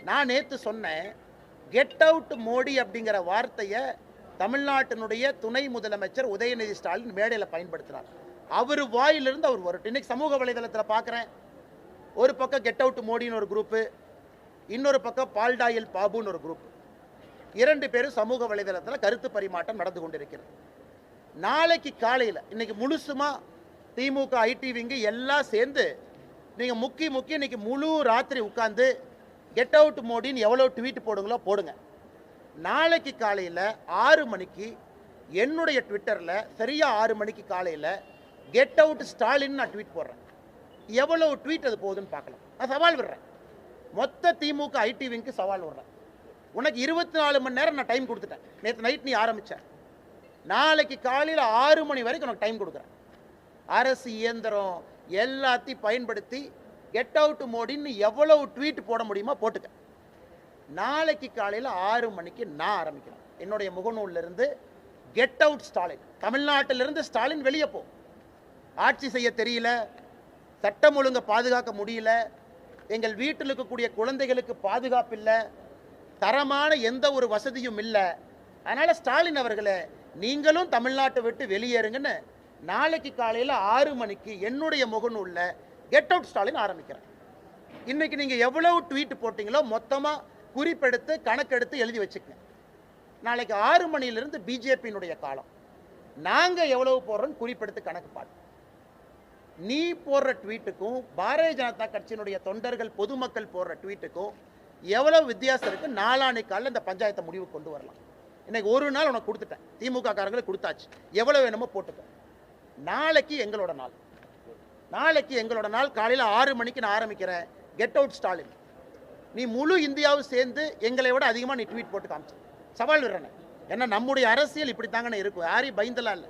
நான் நேற்று சொன்னேன், கெட் அவுட் மோடி அப்படிங்கிற வார்த்தையை தமிழ்நாட்டினுடைய துணை முதலமைச்சர் உதயநிதி ஸ்டாலின் மேடையில் பயன்படுத்தினார். அவர் வாயிலிருந்து அவர் வரட்டும். இன்னைக்கு சமூக வலைதளத்தில் பார்க்குறேன், ஒரு பக்கம் கெட் அவுட் மோடின்னு ஒரு குரூப்பு, இன்னொரு பக்கம் பால்டாயில் பாபுன்னு ஒரு குரூப். 2 பேரும் சமூக வலைதளத்தில் கருத்து பரிமாற்றம் நடந்து கொண்டிருக்கிறது. நாளைக்கு காலையில் இன்னைக்கு முழுசுமா திமுக ஐடி விங்கு எல்லாம் சேர்ந்து நீங்கள் முக்கி இன்னைக்கு முழு ராத்திரி உட்காந்து கெட் அவுட் மோடின்னு எவ்வளோ ட்வீட் போடுங்களோ போடுங்க. நாளைக்கு காலையில் 6 மணிக்கு என்னுடைய ட்விட்டரில் சரியாக 6 மணிக்கு காலையில் கெட் அவுட் ஸ்டாலின் நான் ட்வீட் போடுறேன். எவ்வளோ ட்வீட் அது போகுதுன்னு பார்க்கலாம். நான் சவால் விடுறேன், மொத்த திமுக ஐடி விங்க்கு சவால் விடுறேன். உனக்கு 24 மணி நேரம் நான் டைம் கொடுத்துட்டேன். நேற்று நைட் நீ ஆரம்பித்த, நாளைக்கு காலையில் 6 மணி வரைக்கும் உனக்கு டைம் கொடுக்குறேன். அரசு இயந்திரம் எல்லாத்தையும் பயன்படுத்தி கெட் அவுட் மோடின்னு எவ்வளவு ட்வீட் போட முடியுமோ போட்டுக்க. நாளைக்கு காலையில் 6 மணிக்கு நான் ஆரம்பிக்கிறேன். என்னுடைய முகநூலிருந்து கெட் அவுட் ஸ்டாலின், தமிழ்நாட்டிலிருந்து ஸ்டாலின் வெளியே போ, ஆட்சி செய்ய தெரியல, சட்டம் ஒழுங்கை பாதுகாக்க முடியல, எங்கள் வீட்டில் இருக்கக்கூடிய குழந்தைகளுக்கு பாதுகாப்பு இல்லை, தரமான எந்த ஒரு வசதியும் இல்லை, அதனால் ஸ்டாலின் அவர்களே நீங்களும் தமிழ்நாட்டை விட்டு வெளியேறுங்கன்னு நாளைக்கு காலையில் 6 மணிக்கு என்னுடைய முகநூலில் கெட் அவுட் ஸ்டாலின் ஆரம்பிக்கிறேன். இன்னைக்கு நீங்கள் எவ்வளவு ட்வீட் போட்டிங்களோ மொத்தமாக குறிப்பெடுத்து கணக்கெடுத்து எழுதி வச்சுக்கங்க. நாளைக்கு 6 மணியிலிருந்து பிஜேபியினுடைய காலம். நாங்கள் எவ்வளவு போடுறோன்னு குறிப்பெடுத்து கணக்கு பாடு. நீ போடுற ட்வீட்டுக்கும் பாரதிய ஜனதா கட்சியினுடைய தொண்டர்கள் பொதுமக்கள் போடுற ட்வீட்டுக்கும் எவ்வளவு வித்தியாசம் இருக்குது? நாளானைக்கு காலையில் இந்த பஞ்சாயத்தை முடிவு கொண்டு வரலாம். இன்னைக்கு ஒரு நாள் உனக்கு கொடுத்துட்டேன், திமுக காரங்களுக்கு கொடுத்தாச்சு, எவ்வளோ வேணுமோ போட்டுக்க. நாளைக்கு எங்களோட நாள், நாளைக்கு எங்களோட நாள். காலையில் 6 மணிக்கு நான் ஆரம்பிக்கிறேன் கெட் அவுட் ஸ்டாலின். நீ முழு இந்தியாவும் சேர்ந்து எங்களை விட அதிகமாக நீ ட்வீட் போட்டு காமிச்சு சவால் விடுறேன். ஏன்னா நம்முடைய அரசியல் இப்படி தாங்கன்னு இருக்கும், யாரையும் பயந்தலாம் இல்லை.